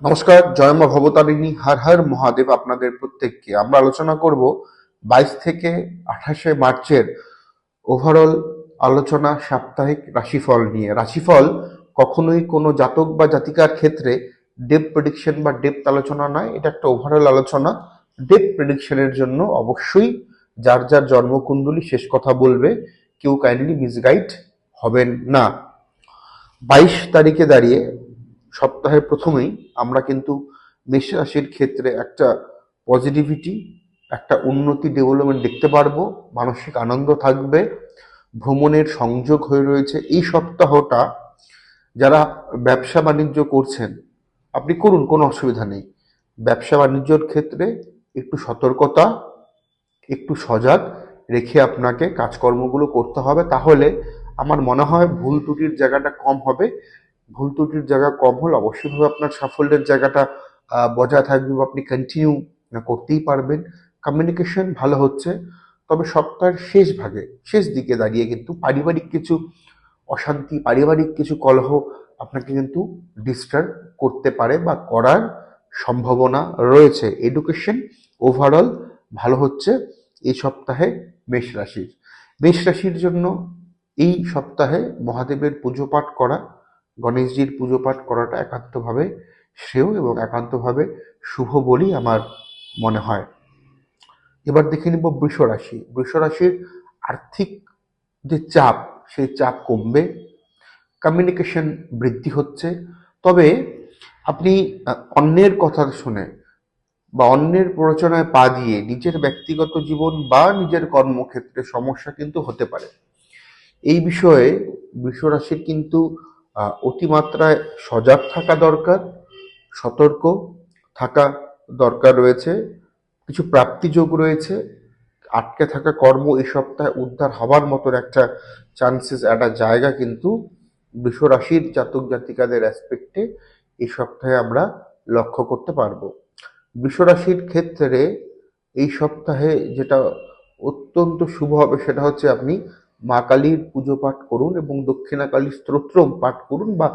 নমস্কার, জয় মা ভবতারিণী, হর হর মহাদেব। আপনাদের প্রত্যেককে আমরা আলোচনা করব 22 থেকে 28শে মার্চের ওভারঅল আলোচনা সাপ্তাহিক রাশিফল নিয়ে। রাশিফল কখনোই কোনো জাতক বা জাতিকার ক্ষেত্রে ডেপথ প্রেডিকশন বা ডেপথ আলোচনা নয়, এটা একটা ওভারঅল আলোচনা। ডেপথ প্রেডিকশনের জন্য অবশ্যই যার যার জন্মকুণ্ডলী শেষ কথা বলবে, কেউ কাইন্ডলি মিসগাইড হবেন না। 22 তারিখে দাঁড়িয়ে সপ্তাহের প্রথমেই আমরা কিন্তু মেষ রাশির ক্ষেত্রে একটা পজিটিভিটি, একটা উন্নতি, ডেভেলপমেন্ট দেখতে পারবো। মানসিক আনন্দ থাকবে, ভ্রমণের সংযোগ হয়ে রয়েছে। এই সপ্তাহটা যারা ব্যবসা বাণিজ্য করছেন আপনি করুন, কোনো অসুবিধা নেই। ব্যবসা বাণিজ্যর ক্ষেত্রে একটু সতর্কতা, একটু সজাগ রেখে আপনাকে কাজকর্মগুলো করতে হবে, তাহলে আমার মনে হয় ভুল ত্রুটির জায়গাটা কম হবে। ভুল ত্রুটির জায়গা কম হলে অবশ্যইভাবে আপনার সাফল্যের জায়গাটা বজায় থাকবে বা আপনি কন্টিনিউ করতেই পারবেন। কমিউনিকেশন ভালো হচ্ছে, তবে সপ্তাহের শেষ ভাগে, শেষ দিকে দাঁড়িয়ে কিন্তু পারিবারিক কিছু অশান্তি, পারিবারিক কিছু কলহ আপনাকে কিন্তু ডিস্টার্ব করতে পারে বা করার সম্ভাবনা রয়েছে। এডুকেশন ওভারঅল ভালো হচ্ছে এই সপ্তাহে মেষ রাশির। মেষ রাশির জন্য এই সপ্তাহে মহাদেবের পুজো পাঠ করা, গণেশজির পুজো পাঠ করাটা একান্তভাবে শ্রেয় এবং একান্তভাবে শুভ বলেই আমার মনে হয়। এবার দেখে নিব বৃষ রাশি। বৃষ রাশির আর্থিক যে চাপ, সেই চাপ কমবে, কমিউনিকেশন বৃদ্ধি হচ্ছে। তবে আপনি অন্যের কথা শুনে বা অন্যের প্ররোচনায় পা দিয়ে নিজের ব্যক্তিগত জীবন বা নিজের কর্মক্ষেত্রে সমস্যা কিন্তু হতে পারে। এই বিষয়ে বৃষরাশির কিন্তু অতিমাত্রায় সজাগ থাকা দরকার, সতর্ক থাকা দরকার রয়েছে। কিছু প্রাপ্তিযোগ রয়েছে, আটকে থাকা কর্ম এই সপ্তাহে উদ্ধার হবার মতন একটা চান্সেস, একটা জায়গা কিন্তু বৃষরাশির জাতক জাতিকাদের অ্যাসপেক্টে এই সপ্তাহে আমরা লক্ষ্য করতে পারবো। বৃষরাশির ক্ষেত্রে এই সপ্তাহে যেটা অত্যন্ত শুভ হবে সেটা হচ্ছে আপনি মা কালীর পুজো পাঠ করুন এবং দক্ষিণা কালী স্তোত্রম পাঠ করুন, বা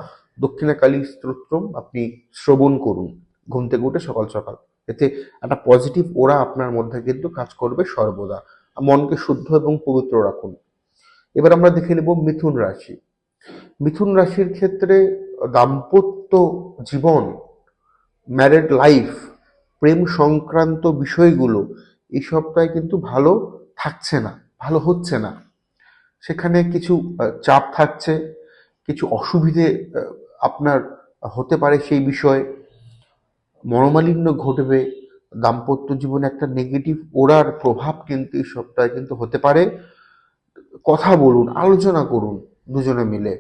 দক্ষিণা কালী স্তোত্রম আপনি শ্রবণ করুন ঘুম থেকে উঠে সকাল সকাল। এতে একটা পজিটিভ ওরা আপনার মধ্যে কিন্তু কাজ করবে সর্বদা। মনকে শুদ্ধ এবং পবিত্র রাখুন। এবার আমরা দেখে নেব মিথুন রাশি। মিথুন রাশির ক্ষেত্রে দাম্পত্য জীবন, ম্যারেড লাইফ, প্রেম সংক্রান্ত বিষয়গুলো এই সপ্তাহে কিন্তু ভালো থাকছে না, ভালো হচ্ছে না। সেখানে কিছু চাপ থাকছে, কিছু অসুবিধে আপনার হতে পারে। সেই বিষয়ে মনোমালিন্য ঘটবে, দাম্পত্য জীবনে একটা নেগেটিভ ওরার প্রভাব কিন্তু এই সপ্তাহে কিন্তু হতে পারে। কথা বলুন, আলোচনা করুন, দুজনে মিলে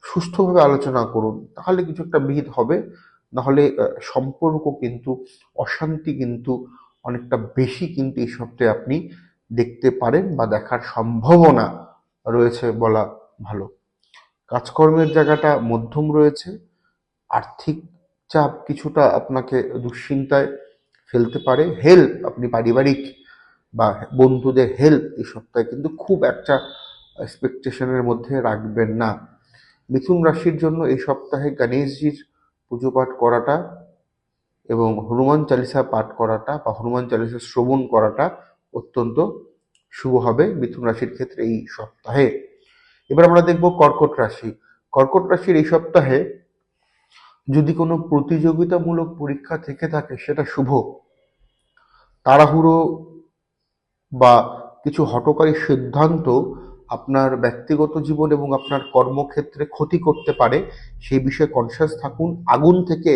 সুস্থভাবে আলোচনা করুন, তাহলে কিছু একটা বিহিত হবে। নাহলে সম্পর্ক কিন্তু, অশান্তি কিন্তু অনেকটা বেশি কিন্তু এই সপ্তাহে আপনি দেখতে পারেন বা দেখার সম্ভাবনা রয়েছে বলা ভালো। কাজকর্মের জায়গাটা মধ্যম রয়েছে। আর্থিক চাপ কিছুটা আপনাকে দুশ্চিন্তায় ফেলতে পারে। হেল্প, আপনি পারিবারিক বা বন্ধুদের হেল্প এই সপ্তাহে কিন্তু খুব একটা এক্সপেকটেশনের মধ্যে রাখবেন না। মিথুন রাশির জন্য এই সপ্তাহে গণেশজির পুজো পাঠ করাটা এবং হনুমান চালিসা পাঠ করাটা বা হনুমান চালিসা শ্রবণ করাটা অত্যন্ত শুভ হবে মিথুন রাশির ক্ষেত্রে এই সপ্তাহে। এবার আমরা দেখব কর্কট রাশি। কর্কট রাশির এই সপ্তাহে যদি কোনো প্রতিযোগিতামূলক পরীক্ষা থেকে থাকে সেটা শুভ। তাড়াহুড়ো বা কিছু হঠকারী সিদ্ধান্ত আপনার ব্যক্তিগত জীবন এবং আপনার কর্মক্ষেত্রে ক্ষতি করতে পারে, সেই বিষয়ে কনসিয়াস থাকুন। আগুন থেকে,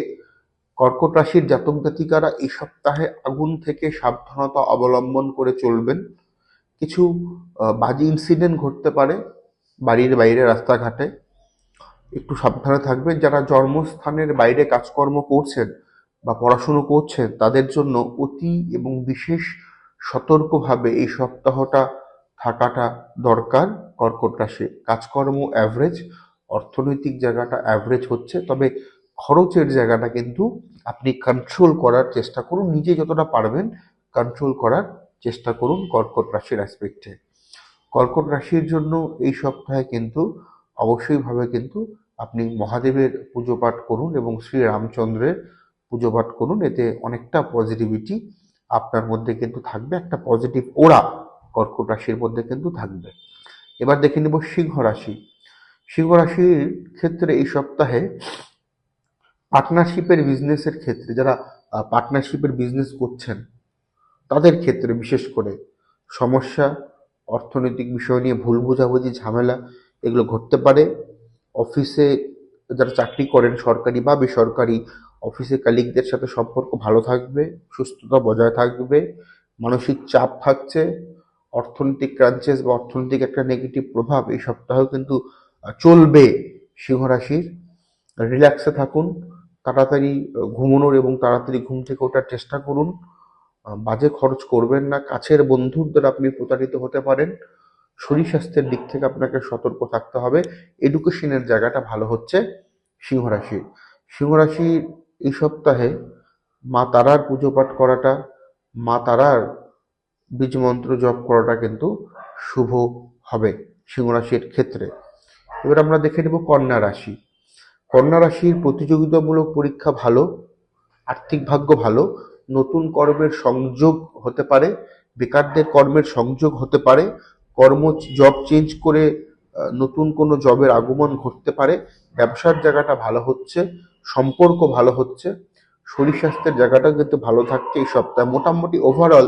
কর্কট রাশির জাতক জাতিকারা এই সপ্তাহে আগুন থেকে সাবধানতা অবলম্বন করে চলবেন। কিছু বাজে ইনসিডেন্ট ঘটতে পারে বাড়ির বাইরে, রাস্তাঘাটে একটু সাবধানে থাকবেন। যারা জন্মস্থানের বাইরে কাজকর্ম করছেন বা পড়াশুনো করছেন তাদের জন্য অতি এবং বিশেষ সতর্কভাবে এই সপ্তাহটা থাকাটা দরকার। কর্কট রাশি কাজকর্ম অ্যাভারেজ, অর্থনৈতিক জায়গাটা অ্যাভারেজ হচ্ছে, তবে খরচের জায়গাটা কিন্তু আপনি কন্ট্রোল করার চেষ্টা করুন। নিজে যতটা পারবেন কন্ট্রোল করার চেষ্টা করুন কর্কট রাশির অ্যাসপেক্টে। কর্কট রাশির জন্য এই সপ্তাহে কিন্তু অবশ্যইভাবে কিন্তু আপনি মহাদেবের পুজো পাঠ করুন এবং শ্রী রামচন্দ্রের পুজো পাঠ করুন, এতে অনেকটা পজিটিভিটি আপনার মধ্যে কিন্তু থাকবে, একটা পজিটিভ ওরা কর্কট রাশির মধ্যে কিন্তু থাকবে। এবার দেখে নেব সিংহ রাশি। সিংহ রাশির ক্ষেত্রে এই সপ্তাহে পার্টনারশিপের বিজনেসের ক্ষেত্রে যারা পার্টনারশিপের বিজনেস করছেন তাদের ক্ষেত্রে বিশেষ করে সমস্যা, অর্থনৈতিক বিষয় নিয়ে ভুল বোঝাবুঝি, ঝামেলা এগুলো ঘটতে পারে। অফিসে যারা চাকরি করেন সরকারি বা বেসরকারি, অফিসে কালিগদের সাথে সম্পর্ক ভালো থাকবে, সুস্থতা বজায় থাকবে, মানসিক চাপ থাকছে, অর্থনৈতিক ক্রাঞ্চেস বা অর্থনৈতিক একটা নেগেটিভ প্রভাব এই সপ্তাহেও কিন্তু চলবে সিংহ রাশির। রিল্যাক্সে থাকুন, তাড়াতাড়ি ঘুমানোর এবং তাড়াতাড়ি ঘুম থেকে ওঠার চেষ্টা করুন, বাজে খরচ করবেন না, কাছের বন্ধুর দ্বারা আপনি প্রতারিত হতে পারেন। শরীর স্বাস্থ্যের দিক থেকে আপনাকে সতর্ক থাকতে হবে। এডুকেশনের জায়গাটা ভালো হচ্ছে সিংহ রাশির। সিংহ রাশির এই সপ্তাহে মা তারার পুজো পাঠ করাটা, মা তারার বীজ মন্ত্র জপ করাটা কিন্তু শুভ হবে সিংহ রাশির ক্ষেত্রে। এবার আমরা দেখে নেব কন্যা রাশি। কন্যা রাশির প্রতিযোগিতামূলক পরীক্ষা ভালো, আর্থিক ভাগ্য ভালো, নতুন কর্মের সংযোগ হতে পারে, বেকারদের কর্মের সংযোগ হতে পারে, কর্ম জব চেঞ্জ করে নতুন কোনো জবের আগমন ঘটতে পারে, ব্যবসার জায়গাটা ভালো হচ্ছে, সম্পর্ক ভালো হচ্ছে, শরীর স্বাস্থ্যের জায়গাটা কিন্তু ভালো থাকছে এই সপ্তাহে। মোটামুটি ওভারঅল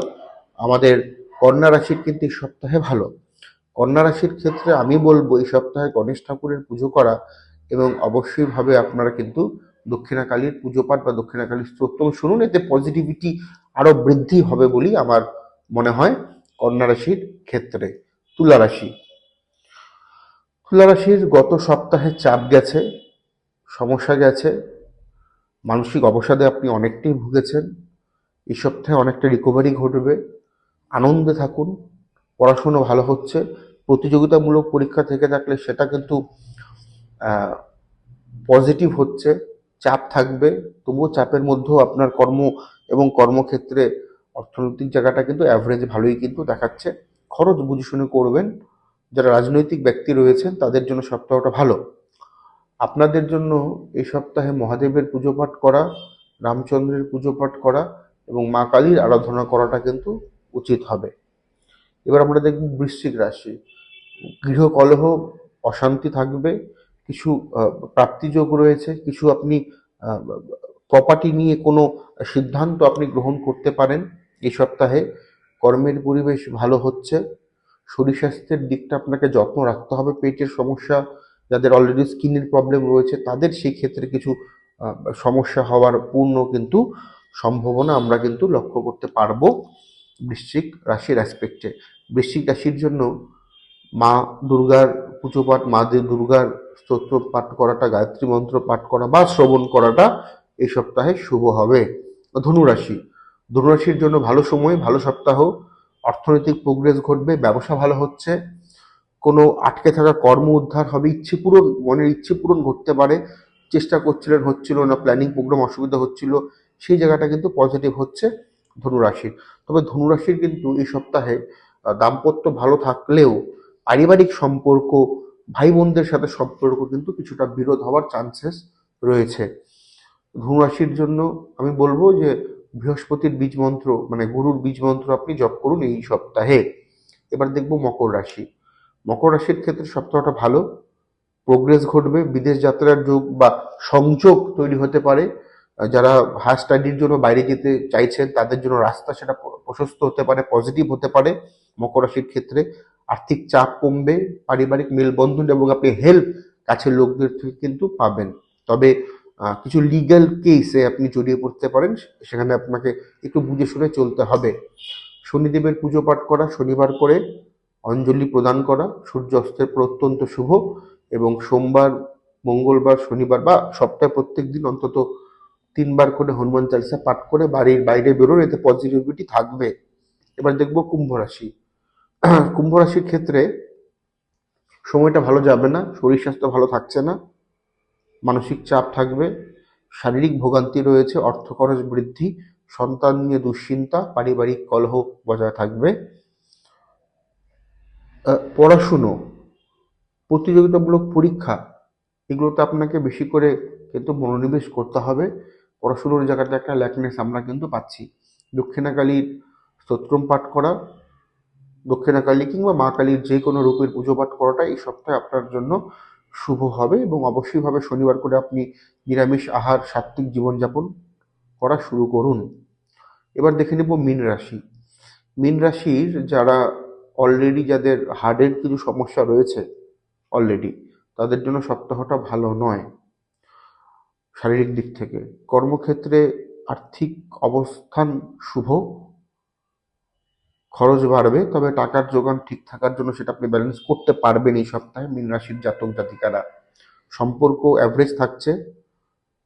আমাদের কন্যা রাশির কিন্তু এই সপ্তাহে ভালো। কন্যা রাশির ক্ষেত্রে আমি বলবো এই সপ্তাহে গণেশ ঠাকুরের পুজো করা এবং অবশ্যই ভাবে আপনারা কিন্তু দক্ষিণাকালীর পুজো পাঠ বা দক্ষিণাকালীর স্তোত্র শুনুন, এতে পজিটিভিটি আরো বৃদ্ধি হবে বলেই আমার মনে হয় কন্যা রাশির ক্ষেত্রে। তুলা রাশি। তুলা রাশির গত সপ্তাহে চাপ গেছে, সমস্যা গেছে, মানসিক অবসাদে আপনি অনেকটাই ভুগেছেন। এই সপ্তাহে অনেকটা রিকভারি ঘটবে, আনন্দে থাকুন, পড়াশুনো ভালো হচ্ছে। প্রতিযোগিতামূলক পরীক্ষা থেকে থাকলে সেটা কিন্তু পজিটিভ হচ্ছে, চাপ থাকবে, তবুও চাপের মধ্যেও আপনার কর্ম এবং কর্মক্ষেত্রে অর্থনৈতিক জায়গাটা কিন্তু অ্যাভারেজ ভালোই কিন্তু দেখাচ্ছে। খরচ বুঝে শুনে করবেন। যারা রাজনৈতিক ব্যক্তি রয়েছেন তাদের জন্য সপ্তাহটা ভালো। আপনাদের জন্য এই সপ্তাহে মহাদেবের পুজো পাঠ করা, রামচন্দ্রের পুজো পাঠ করা এবং মা কালীর আরাধনা করাটা কিন্তু উচিত হবে। এবার আমরা দেখব বৃশ্চিক রাশি। গৃহকলহ, অশান্তি থাকবে, কিছু প্রাপ্তিযোগ রয়েছে, কিছু আপনি প্রপার্টি নিয়ে কোনো সিদ্ধান্ত আপনি গ্রহণ করতে পারেন এই সপ্তাহে। কর্মের পরিবেশ ভালো হচ্ছে, শরীর স্বাস্থ্যের দিকটা আপনাকে যত্ন রাখতে হবে। পেটের সমস্যা, যাদের অলরেডি স্কিনের প্রবলেম রয়েছে তাদের সেই ক্ষেত্রে কিছু সমস্যা হওয়ার পূর্ণ কিন্তু সম্ভাবনা আমরা কিন্তু লক্ষ্য করতে পারবো বৃশ্চিক রাশির অ্যাসপেক্টে। বৃশ্চিক রাশির জন্য মা দুর্গার পুজো পাঠ, মা দুর্গার স্তোত্র পাঠ করাটা, গায়ত্রী মন্ত্র পাঠ করা বা শ্রবণ করাটা এই সপ্তাহে শুভ হবে। ধনুরাশি। ধনুরাশির জন্য ভালো সময়, ভালো সপ্তাহ, অর্থনৈতিক প্রোগ্রেস ঘটবে, ব্যবসা ভালো হচ্ছে, কোনো আটকে থাকা কর্ম উদ্ধার হবে, ইচ্ছে পূরণ, মনের ইচ্ছে পূরণ ঘটতে পারে। চেষ্টা করছিলেন, হচ্ছিল না, প্ল্যানিং প্রোগ্রাম অসুবিধা হচ্ছিল, সেই জায়গাটা কিন্তু পজিটিভ হচ্ছে ধনুরাশির। তবে ধনুরাশির কিন্তু এই সপ্তাহে দাম্পত্য ভালো থাকলেও পারিবারিক সম্পর্ক, ভাই বোনদের সাথে সম্পর্ক কিন্তু কিছুটা বিরোধ হওয়ার চান্সেস রয়েছে। ধনুরাশির জন্য আমি বলবো যে বৃহস্পতির বীজ মন্ত্র মানে গুরুর বীজ মন্ত্র আপনি জপ করুন এই সপ্তাহে। এবার দেখব মকর রাশি। মকর রাশির ক্ষেত্রে সপ্তাহটা ভালো, প্রোগ্রেস ঘটবে, বিদেশ যাত্রার যোগ বা সংযোগ তৈরি হতে পারে। যারা হায়ার স্টাডির জন্য বাইরে যেতে চাইছেন তাদের জন্য রাস্তা সেটা প্রশস্ত হতে পারে, পজিটিভ হতে পারে মকর রাশির ক্ষেত্রে। আর্থিক চাপ কমবে, পারিবারিক মেলবন্ধন এবং আপনি হেল্প কাছের লোকদের থেকে কিন্তু পাবেন। তবে কিছু লিগ্যাল কেসে আপনি জড়িয়ে পড়তে পারেন, সেখানে আপনাকে একটু বুঝে শুনে চলতে হবে। শনিদেবের পুজো পাঠ করা, শনিবার করে অঞ্জলি প্রদান করা সূর্য অস্তের পর অত্যন্ত শুভ, এবং সোমবার, মঙ্গলবার, শনিবার বা সপ্তাহে প্রত্যেক দিন অন্তত 3 বার করে হনুমান চালিসা পাঠ করে বাড়ির বাইরে বেরোন, এতে পজিটিভিটি থাকবে। এবার দেখব কুম্ভ রাশি। কুম্ভ রাশির ক্ষেত্রে সময়টা ভালো যাবে না, শরীর স্বাস্থ্য ভালো থাকছে না, মানসিক চাপ থাকবে, শারীরিক ভোগান্তি রয়েছে, অর্থ খরচ বৃদ্ধি, সন্তান নিয়ে দুশ্চিন্তা, পারিবারিক কলহ বজায় থাকবে। পড়াশুনো, প্রতিযোগিতামূলক পরীক্ষা, এগুলোতে আপনাকে বেশি করে কিন্তু মনোনিবেশ করতে হবে। পড়াশুনোর জায়গাতে একটা ল্যাকনেস আমরা কিন্তু পাচ্ছি। দক্ষিণাকালীর স্তোত্রম পাঠ করা, দক্ষিণাকালী কিংবা মা কালীর যে কোনো রূপের পুজো পাঠ করাটা এই সপ্তাহে আপনার জন্য শুভ হবে, এবং অবশ্যই ভাবে শনিবার করে আপনি নিরামিষ আহার, সাত্ত্বিক জীবনযাপন করা শুরু করুন। এবার দেখে নেব মীন রাশি। মীন রাশির যারা অলরেডি, যাদের হার্টের কিছু সমস্যা রয়েছে অলরেডি, তাদের জন্য সপ্তাহটা ভালো নয় শারীরিক দিক থেকে। কর্মক্ষেত্রে আর্থিক অবস্থান শুভ, খরচ বাড়বে, তবে টাকার যোগান ঠিক থাকার জন্য সেটা আপনি ব্যালেন্স করতে পারবেন এই সপ্তাহে মীন রাশির জাতক জাতিকারা। সম্পর্ক অ্যাভারেজ থাকছে,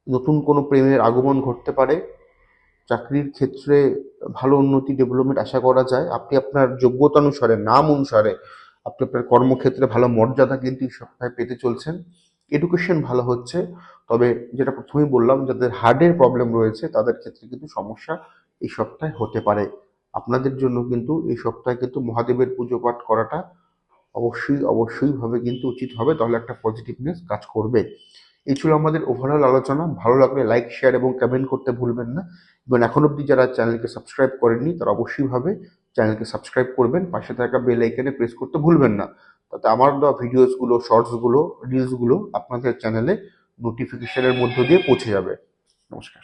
নতুন কোনো প্রেমের আগমন ঘটতে পারে, চাকরির ক্ষেত্রে ভালো উন্নতি, ডেভেলপমেন্ট আশা করা যায়। আপনি আপনার যোগ্যতা অনুসারে, নাম অনুসারে আপনি আপনার কর্মক্ষেত্রে ভালো মর্যাদা কিন্তু এই সপ্তাহে পেতে চলছেন। এডুকেশন ভালো হচ্ছে, তবে যেটা প্রথমেই বললাম, যাদের হার্টের প্রবলেম রয়েছে তাদের ক্ষেত্রে কিন্তু সমস্যা এই সপ্তাহে হতে পারে। আপনাদের জন্য কিন্তু এই সপ্তাহে কিন্তু মহাদেবের পুজো পাঠ করাটা অবশ্যই ভাবে কিন্তু উচিত হবে, তাহলে একটা পজিটিভনেস কাজ করবে। এই ছিল আমাদের ওভারঅল আলোচনা। ভালো লাগলে লাইক, শেয়ার এবং কমেন্ট করতে ভুলবেন না, এবং এখন অবধি যারা চ্যানেলকে সাবস্ক্রাইব করেননি তারা অবশ্যই ভাবে চ্যানেলকে সাবস্ক্রাইব করবেন, পাশে থাকা বেল আইকনে প্রেস করতে ভুলবেন না, তাতে আমার দেওয়া ভিডিওসগুলো, শর্টসগুলো, রিলসগুলো আপনাদের চ্যানেলে নোটিফিকেশনের মধ্য দিয়ে পৌঁছে যাবে। নমস্কার।